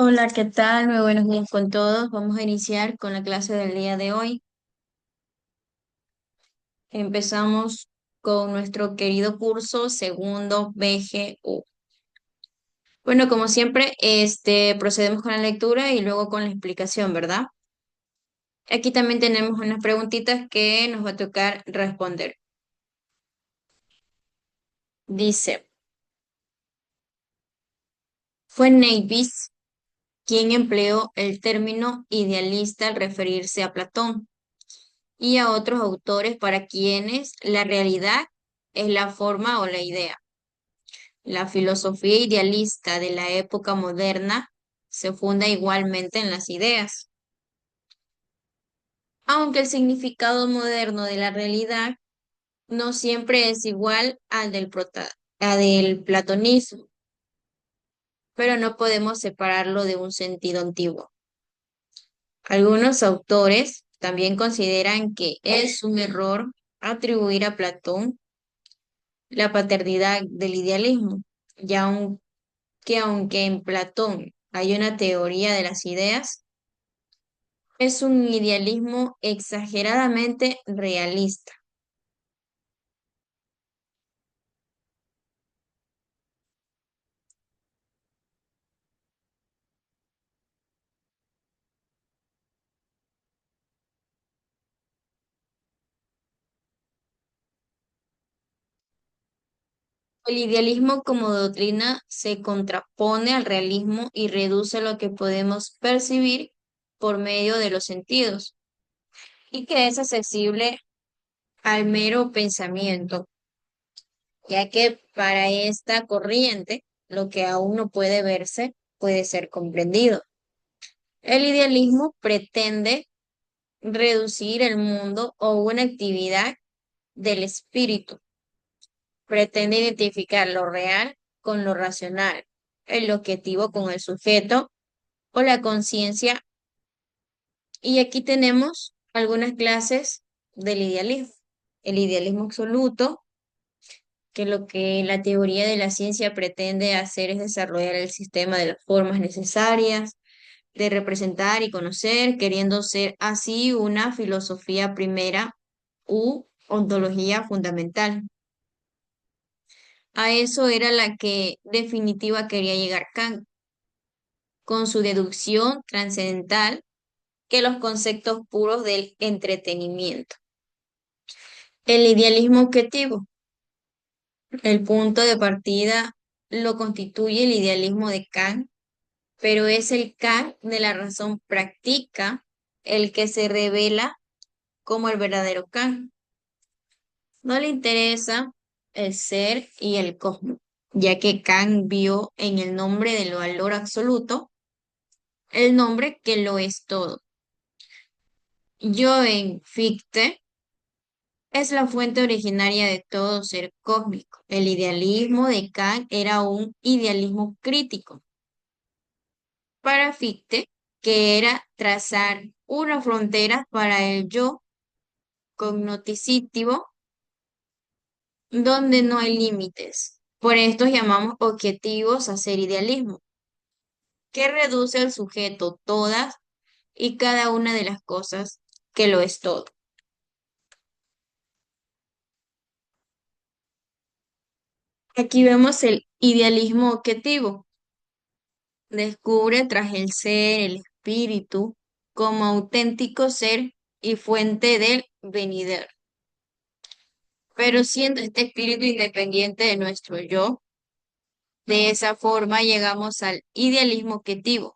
Hola, ¿qué tal? Muy buenos días con todos. Vamos a iniciar con la clase del día de hoy. Empezamos con nuestro querido curso segundo BGU. Bueno, como siempre, procedemos con la lectura y luego con la explicación, ¿verdad? Aquí también tenemos unas preguntitas que nos va a tocar responder. Dice, fue Navis quien empleó el término idealista al referirse a Platón y a otros autores para quienes la realidad es la forma o la idea. La filosofía idealista de la época moderna se funda igualmente en las ideas, aunque el significado moderno de la realidad no siempre es igual al del platonismo, pero no podemos separarlo de un sentido antiguo. Algunos autores también consideran que es un error atribuir a Platón la paternidad del idealismo, ya que aunque en Platón hay una teoría de las ideas, es un idealismo exageradamente realista. El idealismo como doctrina se contrapone al realismo y reduce lo que podemos percibir por medio de los sentidos y que es accesible al mero pensamiento, ya que para esta corriente lo que aún no puede verse puede ser comprendido. El idealismo pretende reducir el mundo o una actividad del espíritu. Pretende identificar lo real con lo racional, el objetivo con el sujeto o la conciencia. Y aquí tenemos algunas clases del idealismo. El idealismo absoluto, que lo que la teoría de la ciencia pretende hacer es desarrollar el sistema de las formas necesarias de representar y conocer, queriendo ser así una filosofía primera u ontología fundamental. A eso era la que definitiva quería llegar Kant, con su deducción trascendental que los conceptos puros del entretenimiento. El idealismo objetivo, el punto de partida lo constituye el idealismo de Kant, pero es el Kant de la razón práctica el que se revela como el verdadero Kant. No le interesa el ser y el cosmos, ya que Kant vio en el nombre del valor absoluto el nombre que lo es todo. Yo en Fichte es la fuente originaria de todo ser cósmico. El idealismo de Kant era un idealismo crítico para Fichte, que era trazar una frontera para el yo cognoscitivo donde no hay límites. Por esto llamamos objetivos a ser idealismo, que reduce al sujeto todas y cada una de las cosas que lo es todo. Aquí vemos el idealismo objetivo. Descubre tras el ser, el espíritu, como auténtico ser y fuente del venidero. Pero siendo este espíritu independiente de nuestro yo, de esa forma llegamos al idealismo objetivo,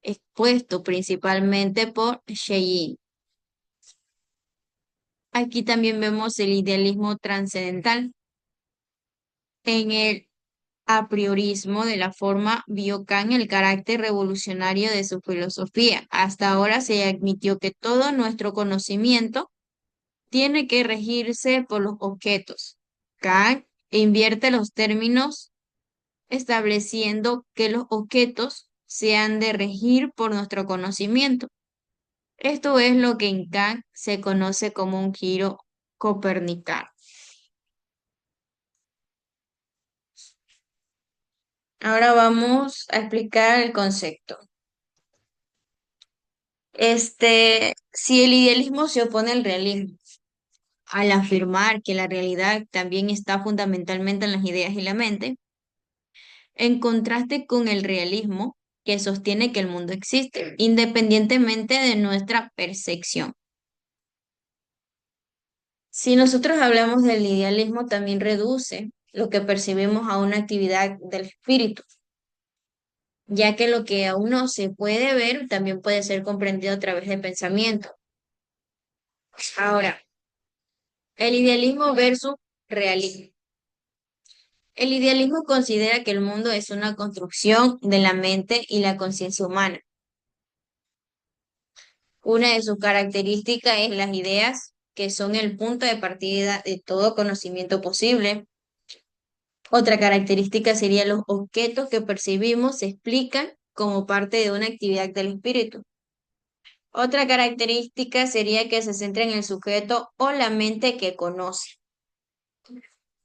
expuesto principalmente por Schelling. Aquí también vemos el idealismo trascendental. En el a priorismo de la forma vio Kant el carácter revolucionario de su filosofía. Hasta ahora se admitió que todo nuestro conocimiento tiene que regirse por los objetos. Kant invierte los términos estableciendo que los objetos se han de regir por nuestro conocimiento. Esto es lo que en Kant se conoce como un giro copernicano. Ahora vamos a explicar el concepto. Si el idealismo se opone al realismo, al afirmar que la realidad también está fundamentalmente en las ideas y la mente, en contraste con el realismo que sostiene que el mundo existe, independientemente de nuestra percepción. Si nosotros hablamos del idealismo, también reduce lo que percibimos a una actividad del espíritu, ya que lo que aún no se puede ver también puede ser comprendido a través del pensamiento. Ahora, el idealismo versus realismo. El idealismo considera que el mundo es una construcción de la mente y la conciencia humana. Una de sus características es las ideas, que son el punto de partida de todo conocimiento posible. Otra característica sería los objetos que percibimos se explican como parte de una actividad del espíritu. Otra característica sería que se centra en el sujeto o la mente que conoce.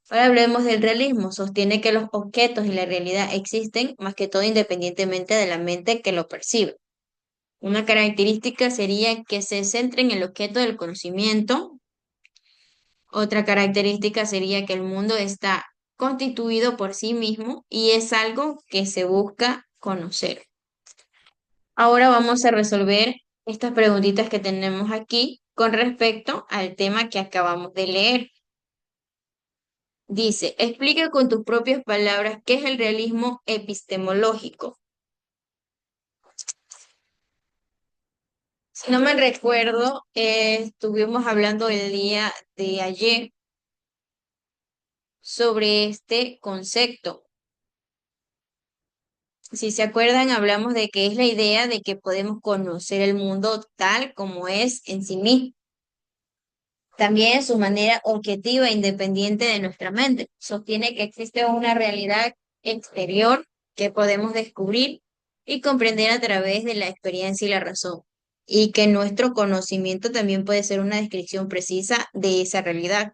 Ahora hablemos del realismo. Sostiene que los objetos y la realidad existen más que todo independientemente de la mente que lo percibe. Una característica sería que se centra en el objeto del conocimiento. Otra característica sería que el mundo está constituido por sí mismo y es algo que se busca conocer. Ahora vamos a resolver estas preguntitas que tenemos aquí con respecto al tema que acabamos de leer. Dice, explica con tus propias palabras qué es el realismo epistemológico. Si no me recuerdo, estuvimos hablando el día de ayer sobre este concepto. Si se acuerdan, hablamos de que es la idea de que podemos conocer el mundo tal como es en sí mismo. También su manera objetiva e independiente de nuestra mente. Sostiene que existe una realidad exterior que podemos descubrir y comprender a través de la experiencia y la razón. Y que nuestro conocimiento también puede ser una descripción precisa de esa realidad.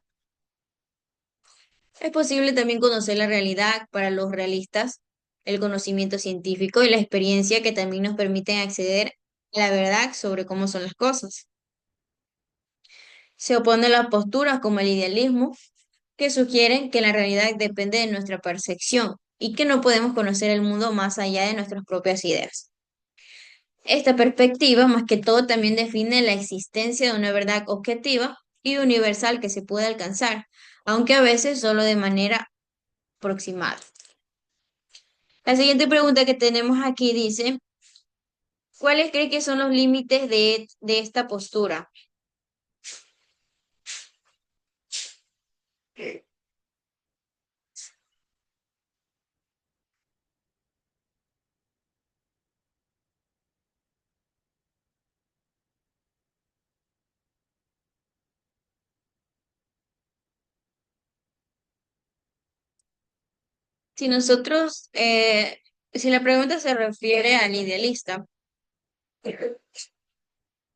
Es posible también conocer la realidad para los realistas, el conocimiento científico y la experiencia que también nos permiten acceder a la verdad sobre cómo son las cosas. Se opone a las posturas como el idealismo, que sugieren que la realidad depende de nuestra percepción y que no podemos conocer el mundo más allá de nuestras propias ideas. Esta perspectiva, más que todo, también define la existencia de una verdad objetiva y universal que se puede alcanzar, aunque a veces solo de manera aproximada. La siguiente pregunta que tenemos aquí dice, ¿cuáles cree que son los límites de esta postura? Si nosotros, si la pregunta se refiere al idealista,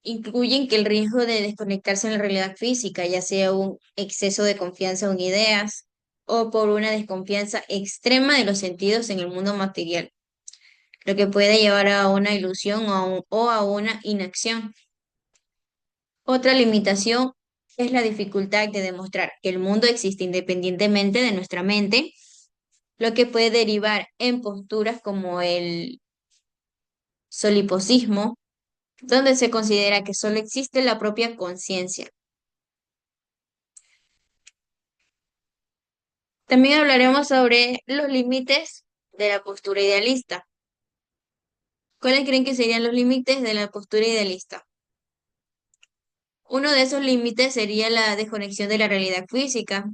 incluyen que el riesgo de desconectarse en la realidad física, ya sea un exceso de confianza en ideas o por una desconfianza extrema de los sentidos en el mundo material, lo que puede llevar a una ilusión o a una inacción. Otra limitación es la dificultad de demostrar que el mundo existe independientemente de nuestra mente, lo que puede derivar en posturas como el soliposismo, donde se considera que solo existe la propia conciencia. También hablaremos sobre los límites de la postura idealista. ¿Cuáles creen que serían los límites de la postura idealista? Uno de esos límites sería la desconexión de la realidad física.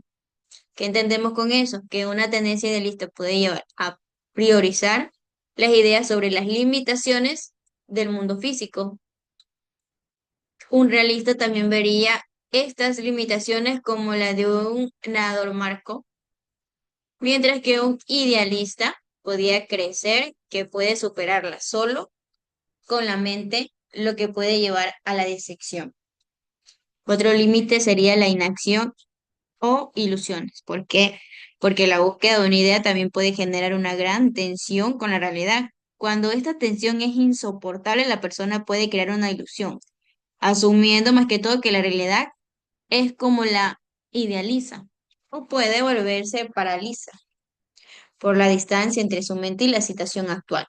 ¿Qué entendemos con eso? Que una tendencia idealista puede llevar a priorizar las ideas sobre las limitaciones del mundo físico. Un realista también vería estas limitaciones como la de un nadador marco, mientras que un idealista podía crecer que puede superarla solo con la mente, lo que puede llevar a la disección. Otro límite sería la inacción, o ilusiones. ¿Por qué? Porque la búsqueda de una idea también puede generar una gran tensión con la realidad. Cuando esta tensión es insoportable, la persona puede crear una ilusión, asumiendo más que todo que la realidad es como la idealiza, o puede volverse paraliza por la distancia entre su mente y la situación actual.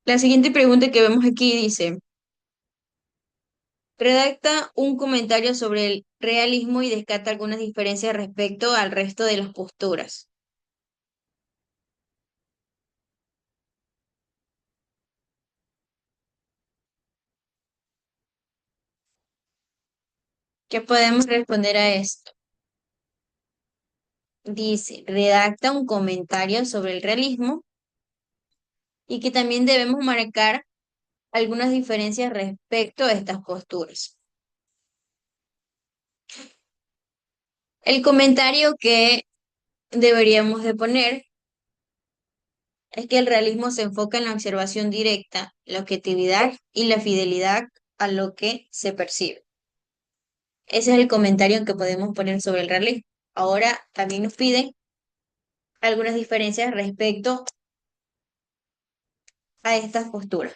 La siguiente pregunta que vemos aquí dice, redacta un comentario sobre el realismo y descarta algunas diferencias respecto al resto de las posturas. ¿Qué podemos responder a esto? Dice, redacta un comentario sobre el realismo y que también debemos marcar algunas diferencias respecto a estas posturas. El comentario que deberíamos de poner es que el realismo se enfoca en la observación directa, la objetividad y la fidelidad a lo que se percibe. Ese es el comentario que podemos poner sobre el realismo. Ahora también nos piden algunas diferencias respecto a estas posturas.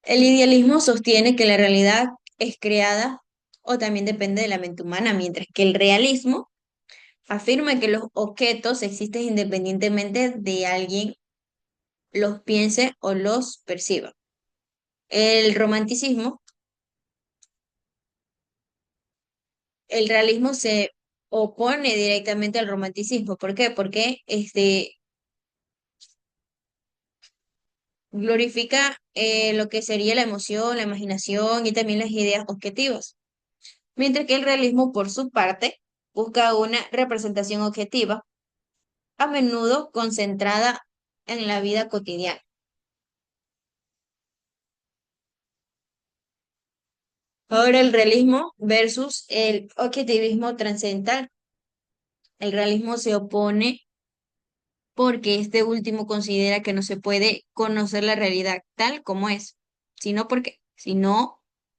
El idealismo sostiene que la realidad es creada o también depende de la mente humana, mientras que el realismo afirma que los objetos existen independientemente de alguien los piense o los perciba. El romanticismo, el realismo se opone directamente al romanticismo. ¿Por qué? Porque glorifica lo que sería la emoción, la imaginación y también las ideas objetivas. Mientras que el realismo, por su parte, busca una representación objetiva, a menudo concentrada en la vida cotidiana. Ahora el realismo versus el objetivismo trascendental. El realismo se opone porque este último considera que no se puede conocer la realidad tal como es, sino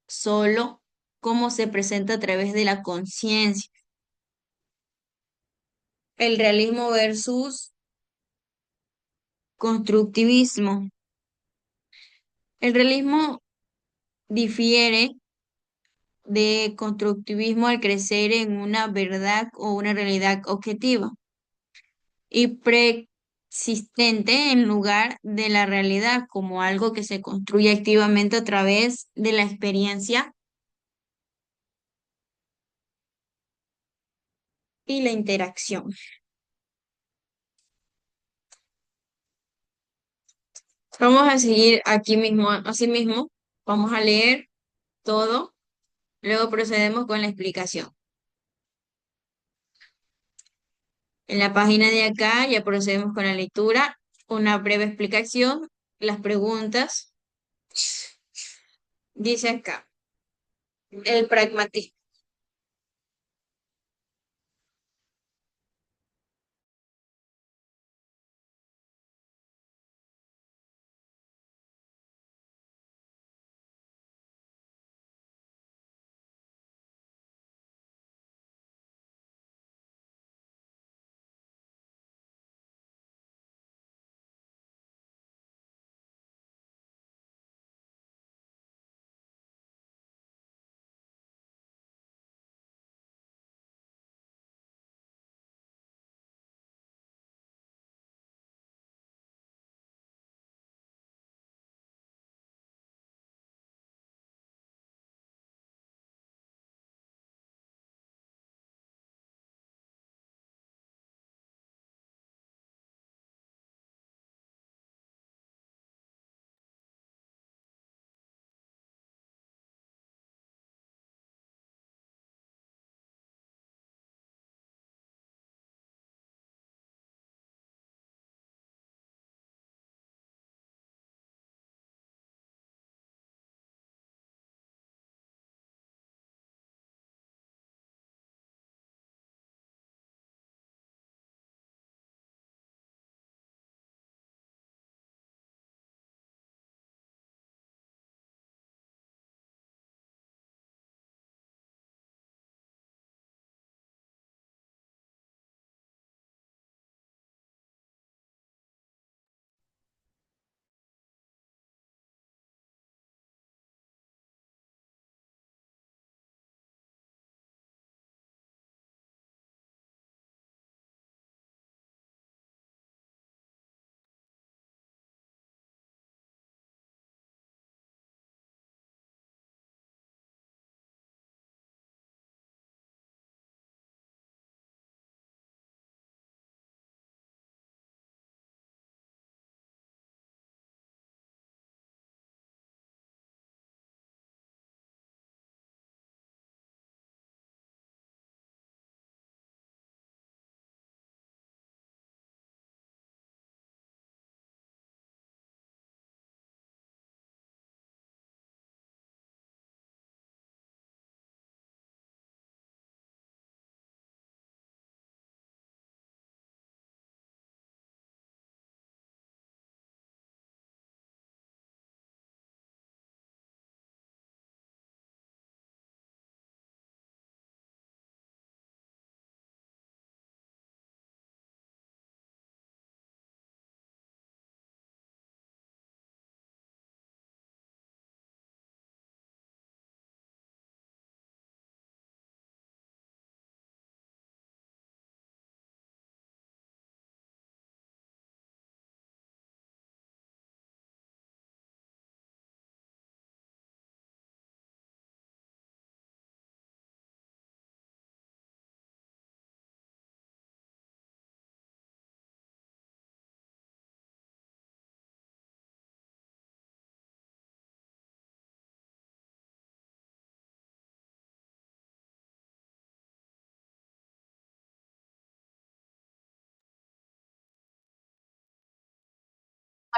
solo como se presenta a través de la conciencia. El realismo versus constructivismo. El realismo difiere de constructivismo al crecer en una verdad o una realidad objetiva y preexistente en lugar de la realidad como algo que se construye activamente a través de la experiencia y la interacción. Vamos a seguir aquí mismo, así mismo, vamos a leer todo, luego procedemos con la explicación. En la página de acá ya procedemos con la lectura, una breve explicación, las preguntas. Dice acá, el pragmatismo.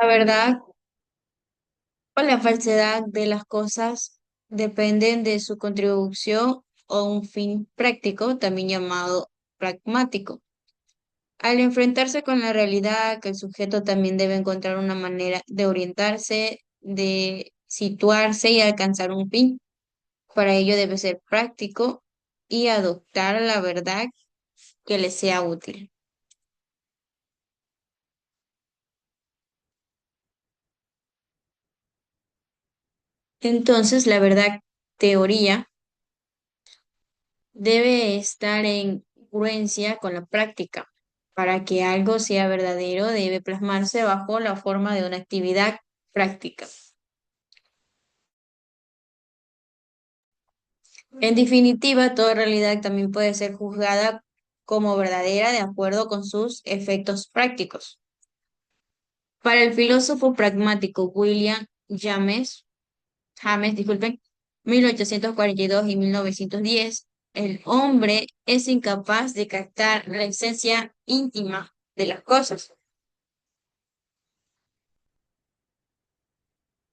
La verdad o la falsedad de las cosas dependen de su contribución o un fin práctico, también llamado pragmático. Al enfrentarse con la realidad, que el sujeto también debe encontrar una manera de orientarse, de situarse y alcanzar un fin. Para ello debe ser práctico y adoptar la verdad que le sea útil. Entonces, la verdad teoría debe estar en congruencia con la práctica. Para que algo sea verdadero, debe plasmarse bajo la forma de una actividad práctica. En definitiva, toda realidad también puede ser juzgada como verdadera de acuerdo con sus efectos prácticos. Para el filósofo pragmático William James, disculpen, 1842 y 1910, el hombre es incapaz de captar la esencia íntima de las cosas.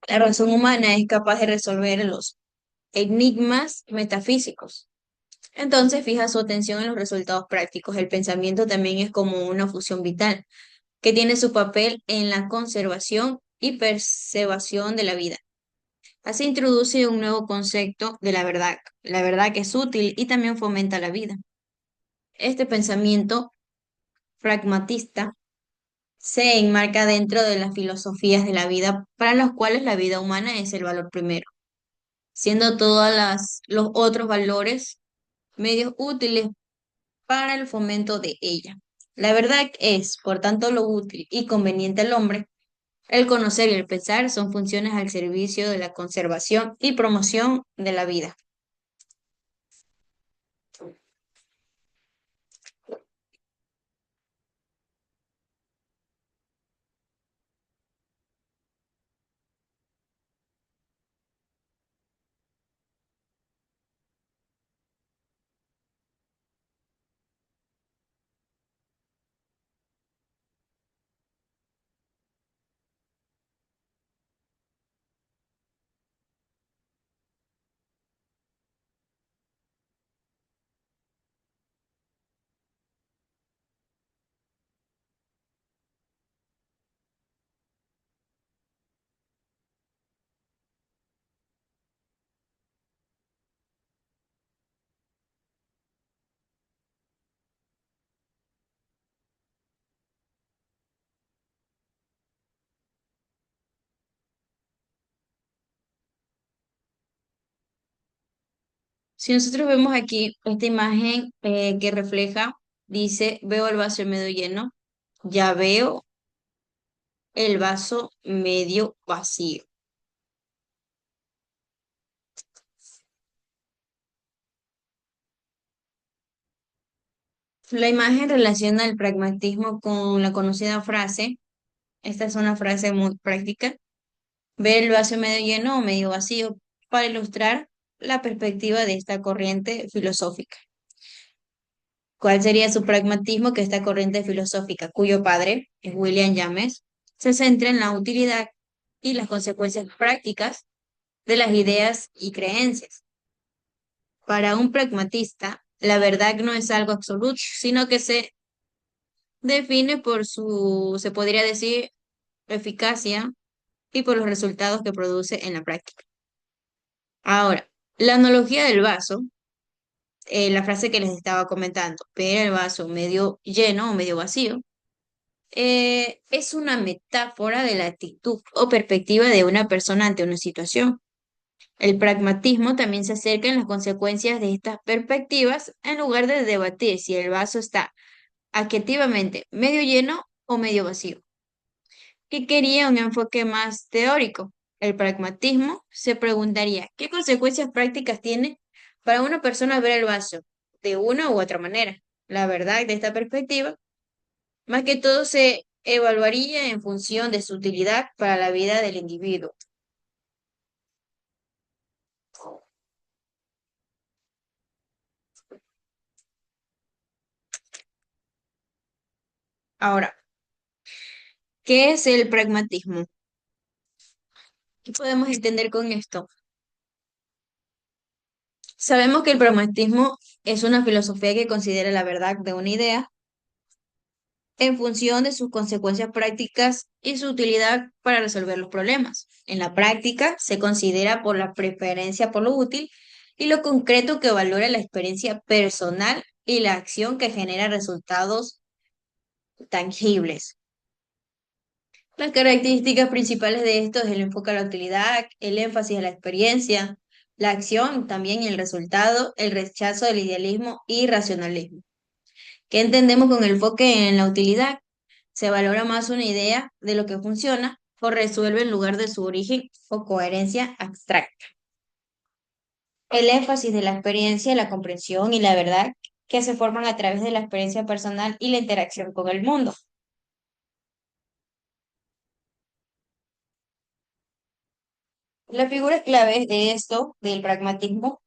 La razón humana es capaz de resolver los enigmas metafísicos. Entonces fija su atención en los resultados prácticos. El pensamiento también es como una fusión vital que tiene su papel en la conservación y preservación de la vida. Así introduce un nuevo concepto de la verdad que es útil y también fomenta la vida. Este pensamiento pragmatista se enmarca dentro de las filosofías de la vida para las cuales la vida humana es el valor primero, siendo todos los otros valores medios útiles para el fomento de ella. La verdad es, por tanto, lo útil y conveniente al hombre. El conocer y el pensar son funciones al servicio de la conservación y promoción de la vida. Si nosotros vemos aquí esta imagen que refleja, dice, veo el vaso medio lleno, ya veo el vaso medio vacío. La imagen relaciona el pragmatismo con la conocida frase, esta es una frase muy práctica, ver el vaso medio lleno o medio vacío, para ilustrar la perspectiva de esta corriente filosófica. ¿Cuál sería su pragmatismo que esta corriente filosófica, cuyo padre es William James, se centra en la utilidad y las consecuencias prácticas de las ideas y creencias? Para un pragmatista, la verdad no es algo absoluto, sino que se define por su, se podría decir, eficacia y por los resultados que produce en la práctica. Ahora, la analogía del vaso, la frase que les estaba comentando, ver el vaso medio lleno o medio vacío, es una metáfora de la actitud o perspectiva de una persona ante una situación. El pragmatismo también se acerca en las consecuencias de estas perspectivas en lugar de debatir si el vaso está adjetivamente medio lleno o medio vacío. ¿Qué quería un enfoque más teórico? El pragmatismo se preguntaría, ¿qué consecuencias prácticas tiene para una persona ver el vaso de una u otra manera? La verdad, de esta perspectiva, más que todo se evaluaría en función de su utilidad para la vida del individuo. Ahora, ¿Qué es el pragmatismo? ¿Qué podemos entender con esto? Sabemos que el pragmatismo es una filosofía que considera la verdad de una idea en función de sus consecuencias prácticas y su utilidad para resolver los problemas. En la práctica se considera por la preferencia por lo útil y lo concreto que valora la experiencia personal y la acción que genera resultados tangibles. Las características principales de esto es el enfoque a la utilidad, el énfasis en la experiencia, la acción, también el resultado, el rechazo del idealismo y racionalismo. ¿Qué entendemos con el enfoque en la utilidad? Se valora más una idea de lo que funciona o resuelve en lugar de su origen o coherencia abstracta. El énfasis de la experiencia, la comprensión y la verdad que se forman a través de la experiencia personal y la interacción con el mundo. Las figuras claves de esto, del pragmatismo,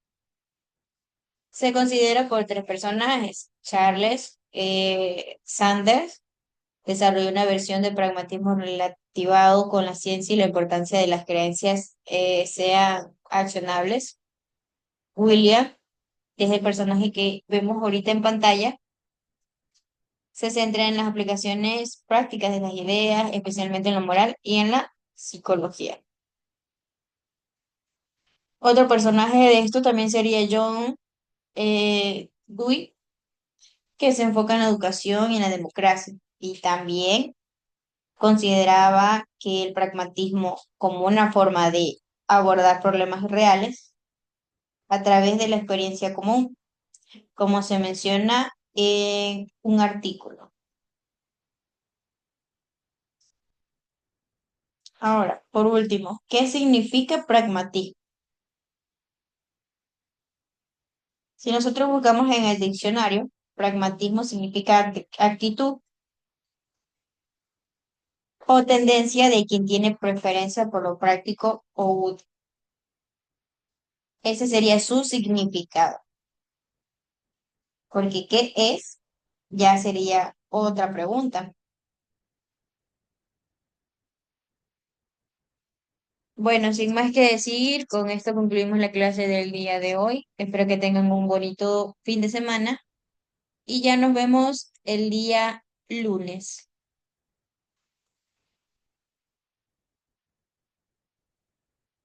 se considera por tres personajes. Charles Sanders desarrolló una versión de pragmatismo relativado con la ciencia y la importancia de las creencias sean accionables. William, que es el personaje que vemos ahorita en pantalla, se centra en las aplicaciones prácticas de las ideas, especialmente en lo moral y en la psicología. Otro personaje de esto también sería John Dewey, que se enfoca en la educación y en la democracia. Y también consideraba que el pragmatismo como una forma de abordar problemas reales a través de la experiencia común, como se menciona en un artículo. Ahora, por último, ¿qué significa pragmatismo? Si nosotros buscamos en el diccionario, pragmatismo significa actitud o tendencia de quien tiene preferencia por lo práctico o útil. Ese sería su significado, porque ¿qué es? Ya sería otra pregunta. Bueno, sin más que decir, con esto concluimos la clase del día de hoy. Espero que tengan un bonito fin de semana y ya nos vemos el día lunes.